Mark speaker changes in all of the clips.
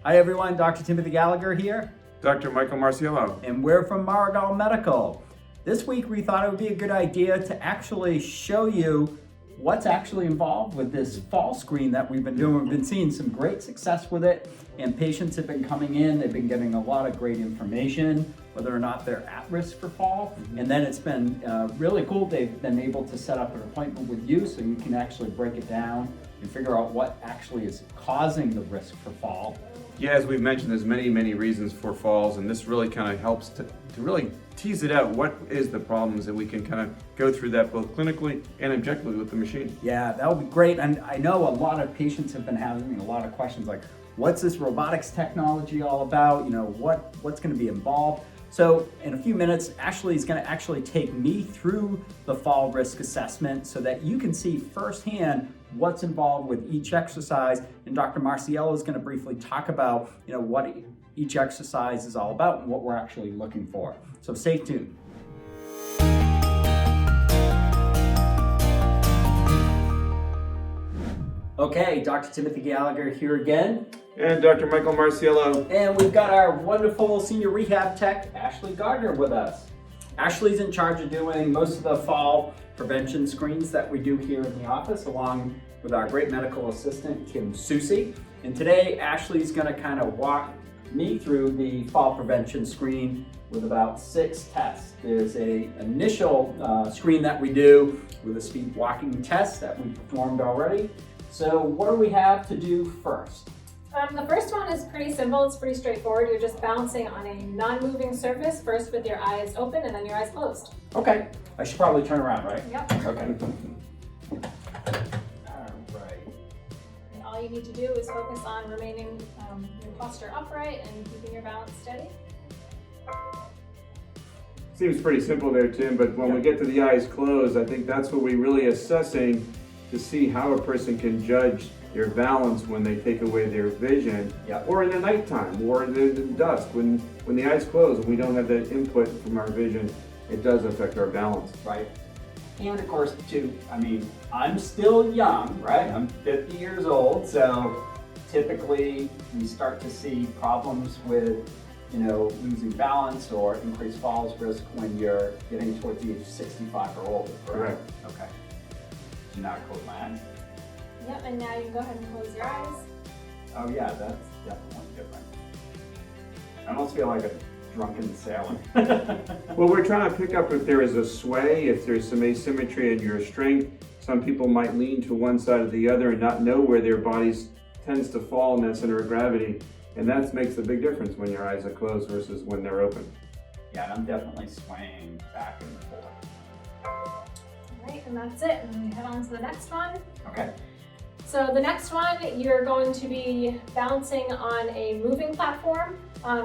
Speaker 1: Hi everyone, Dr. Timothy Gallagher here.
Speaker 2: Dr. Michael Marciello.
Speaker 1: And we're from Maragal Medical. This week we thought it would be a good idea to actually show you what's actually involved with this fall screen that we've been doing. We've been seeing some great success with it, and patients have been coming in, they've been getting a lot of great information, whether or not they're at risk for fall. And then it's been really cool, they've been able to set up an appointment with you so you can actually break it down and figure out what actually is causing the risk for fall.
Speaker 2: Yeah, as we've mentioned, there's many reasons for falls, and this really kind of helps to really tease it out. What is the problems, and we can kind of go through that both clinically and objectively with the machine.
Speaker 1: Yeah, that would be great. And I know a lot of patients have been having a lot of questions like, what's this robotics technology all about? You know, what's going to be involved? So in a few minutes, Ashley is going to actually take me through the fall risk assessment so that you can see firsthand what's involved with each exercise. And Dr. Marciello is going to briefly talk about, what each exercise is all about and what we're actually looking for. So stay tuned. Okay, Dr. Timothy Gallagher here again.
Speaker 2: And Dr. Michael Marciello.
Speaker 1: And we've got our wonderful senior rehab tech, Ashley Gardner, with us. Ashley's in charge of doing most of the fall prevention screens that we do here in the office, along with our great medical assistant, Kim Susi. And today, Ashley's gonna kind of walk me through the fall prevention screen with about 6 tests. There's a initial screen that we do with a speed walking test that we performed already. So what do we have to do first?
Speaker 3: The first one is pretty simple, it's pretty straightforward. You're just balancing on a non-moving surface, first with your eyes open and then your eyes closed.
Speaker 1: Okay, I should probably turn around, right?
Speaker 3: Yep.
Speaker 1: Okay.
Speaker 3: And all you need to do is focus on remaining your posture upright and keeping your balance steady.
Speaker 2: Seems pretty simple there, Tim, but when we get to the eyes closed, I think that's what we're really assessing to see how a person can judge their balance when they take away their vision, or in the nighttime, or in the dusk. When the eyes close and we don't have that input from our vision, it does affect our balance.
Speaker 1: Right. And of course, too, I'm still young, right? I'm 50 years old, so typically we start to see problems with, losing balance or increased falls risk when you're getting towards the age of 65 or older, correct? Okay. So now I close my eyes.
Speaker 3: Yep, and now you can go ahead and close your eyes.
Speaker 1: Oh yeah, that's definitely different. I almost feel like a drunken sailor.
Speaker 2: Well, we're trying to pick up if there is a sway, if there's some asymmetry in your strength. Some people might lean to one side or the other and not know where their bodies tends to fall in that center of gravity. And that makes a big difference when your eyes are closed versus when they're open.
Speaker 1: Yeah, I'm definitely swaying back and forth.
Speaker 3: All right, and that's it. And then we head on to the next one.
Speaker 1: Okay.
Speaker 3: So the next one, you're going to be balancing on a moving platform.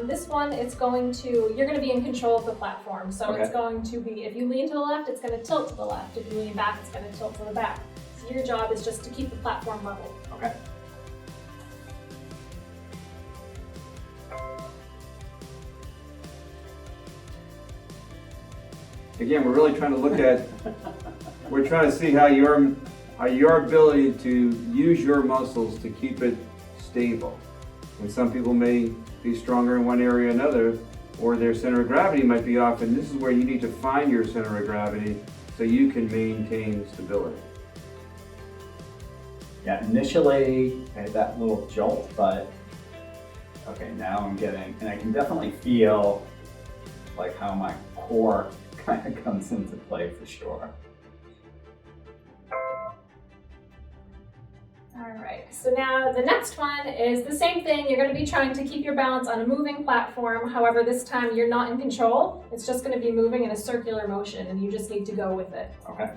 Speaker 3: This one, you're going to be in control of the platform. So It's going to be, if you lean to the left, it's going to tilt to the left. If you lean back, it's going to tilt to the back. So your job is just to keep the platform level.
Speaker 1: Okay.
Speaker 2: Again, we're really trying to look at, we're trying to see how your ability to use your muscles to keep it stable. And some people may be stronger in one area or another, or their center of gravity might be off, and this is where you need to find your center of gravity so you can maintain stability.
Speaker 1: Yeah, initially I had that little jolt, but okay, now I'm getting, and I can definitely feel like how my core kind of comes into play for sure.
Speaker 3: All right, so now the next one is the same thing. You're going to be trying to keep your balance on a moving platform. However, this time you're not in control. It's just going to be moving in a circular motion and you just need to go with it.
Speaker 1: Okay.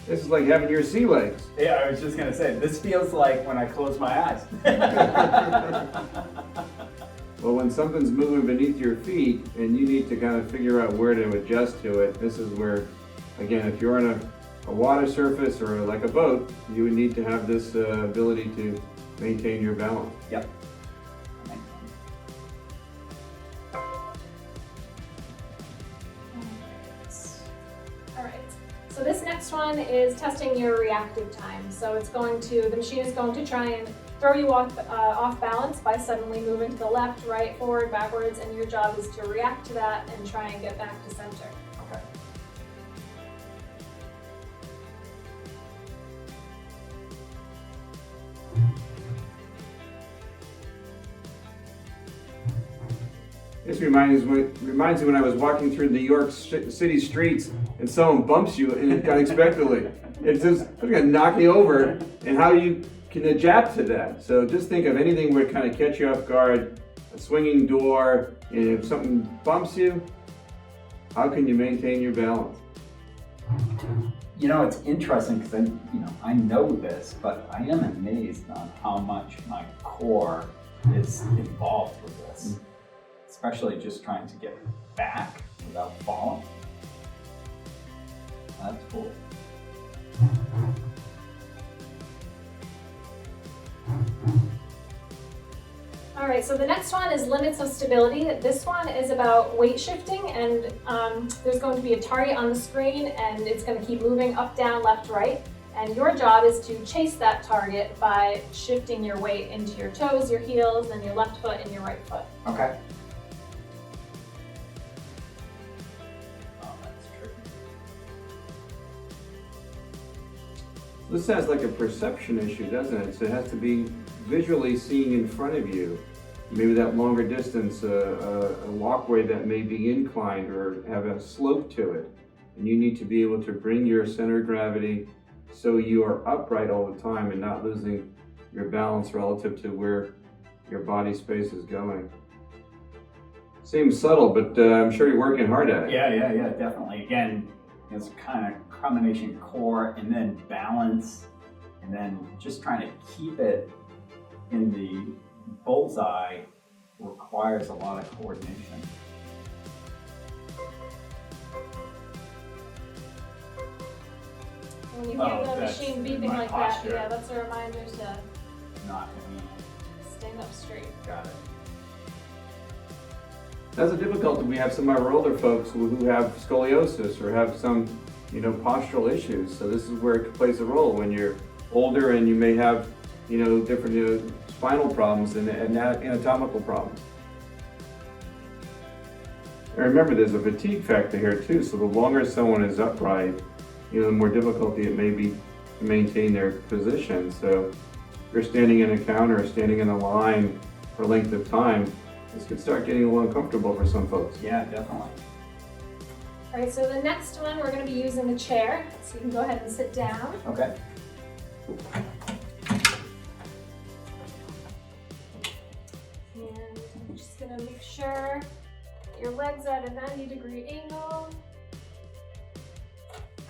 Speaker 2: This is like having your sea legs.
Speaker 1: Yeah, I was just gonna say, this feels like when I close my eyes.
Speaker 2: Well, when something's moving beneath your feet and you need to kind of figure out where to adjust to it, this is where, again, if you're on a water surface or like a boat, you would need to have this ability to maintain your balance.
Speaker 1: Yep.
Speaker 3: So this next one is testing your reactive time. So the machine is going to try and throw you off balance by suddenly moving to the left, right, forward, backwards, and your job is to react to that and try and get back to center.
Speaker 1: Okay.
Speaker 2: This reminds me when I was walking through New York City streets and someone bumps you unexpectedly. It's just gonna knock you over, and how you can adapt to that. So just think of anything would kind of catch you off guard, a swinging door, and if something bumps you, how can you maintain your balance?
Speaker 1: You know, it's interesting because I know this, but I am amazed on how much my core is involved with this. Especially just trying to get back without falling. That's cool.
Speaker 3: All right, so the next one is limits of stability. This one is about weight shifting, and there's going to be a target on the screen, and it's going to keep moving up, down, left, right. And your job is to chase that target by shifting your weight into your toes, your heels, then your left foot and your right foot.
Speaker 1: Okay. Oh, that's tricky.
Speaker 2: This sounds like a perception issue, doesn't it? So it has to be visually seeing in front of you. Maybe that longer distance, a walkway that may be inclined or have a slope to it. And you need to be able to bring your center of gravity so you are upright all the time and not losing your balance relative to where your body space is going. Seems subtle, but I'm sure you're working hard at it.
Speaker 1: Yeah, definitely. Again, it's kind of combination core and then balance, and then just trying to keep it in the bullseye requires a lot of coordination.
Speaker 3: When you hear
Speaker 1: Oh,
Speaker 3: the
Speaker 1: that's
Speaker 3: machine beeping
Speaker 1: my
Speaker 3: like
Speaker 1: posture.
Speaker 3: that, yeah, that's a reminder to
Speaker 1: Not me.
Speaker 3: stand up straight.
Speaker 1: Got it.
Speaker 2: That's a difficulty. We have some of our older folks who have scoliosis or have some, postural issues. So this is where it plays a role when you're older and you may have, different spinal problems and anatomical problems. And remember, there's a fatigue factor here too. So the longer someone is upright, the more difficulty it may be to maintain their position. So if you're standing in a counter or standing in a line for a length of time, this could start getting a little uncomfortable for some folks.
Speaker 1: Yeah, definitely.
Speaker 3: All right, so the next one, we're going to be using the chair. So you can go ahead and sit down.
Speaker 1: Okay.
Speaker 3: And I'm just going to make sure that your legs are at a 90-degree angle.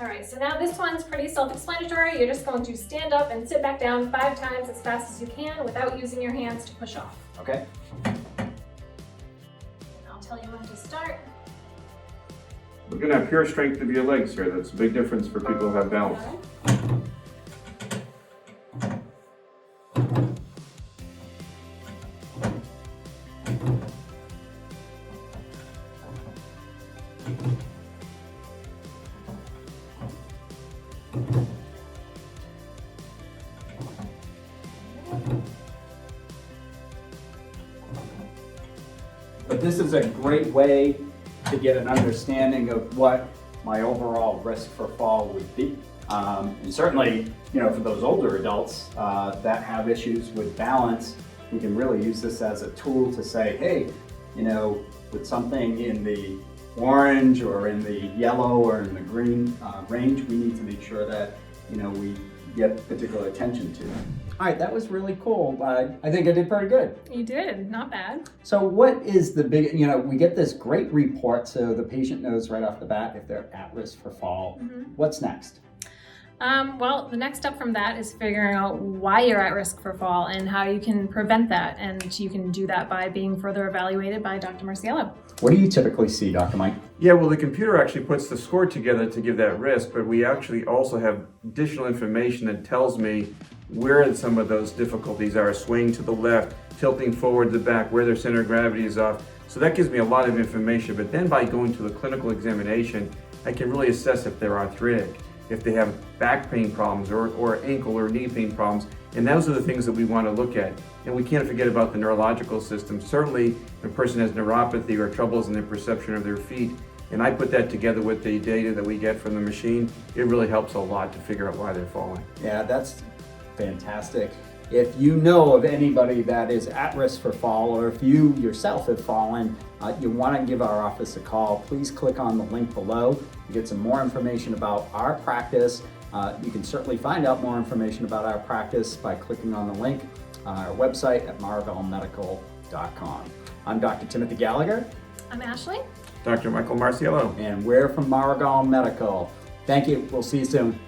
Speaker 3: All right, so now this one's pretty self-explanatory. You're just going to stand up and sit back down 5 times as fast as you can without using your hands to push off.
Speaker 1: Okay.
Speaker 3: And I'll tell you when to start.
Speaker 2: We're going to have pure strength of your legs here. That's a big difference for people who have balance.
Speaker 1: But this is a great way to get an understanding of what my overall risk for fall would be. And certainly, for those older adults that have issues with balance, we can really use this as a tool to say, hey, with something in the orange or in the yellow or in the green range, we need to make sure that, we get particular attention to. All right, that was really cool. I think I did pretty good.
Speaker 3: You did, not bad.
Speaker 1: So what is the big, we get this great report so the patient knows right off the bat if they're at risk for fall.
Speaker 3: Mm-hmm.
Speaker 1: What's next?
Speaker 3: Well, the next step from that is figuring out why you're at risk for fall and how you can prevent that. And you can do that by being further evaluated by Dr. Marciello.
Speaker 1: What do you typically see, Dr. Mike?
Speaker 2: Yeah, well, the computer actually puts the score together to give that risk, but we actually also have additional information that tells me where some of those difficulties are, swaying to the left, tilting forward to the back, where their center of gravity is off. So that gives me a lot of information, but then by going to the clinical examination, I can really assess if they're arthritic. if they have back pain problems or ankle or knee pain problems. And those are the things that we want to look at. And we can't forget about the neurological system. Certainly, if a person has neuropathy or troubles in their perception of their feet, and I put that together with the data that we get from the machine, it really helps a lot to figure out why they're falling.
Speaker 1: Yeah, that's fantastic. If you know of anybody that is at risk for fall, or if you yourself have fallen, you want to give our office a call, please click on the link below to get some more information about our practice. You can certainly find out more information about our practice by clicking on the link on our website at maragalmedical.com. I'm Dr. Timothy Gallagher.
Speaker 3: I'm Ashley.
Speaker 2: Dr. Michael Marciello.
Speaker 1: And we're from Maragal Medical. Thank you. We'll see you soon.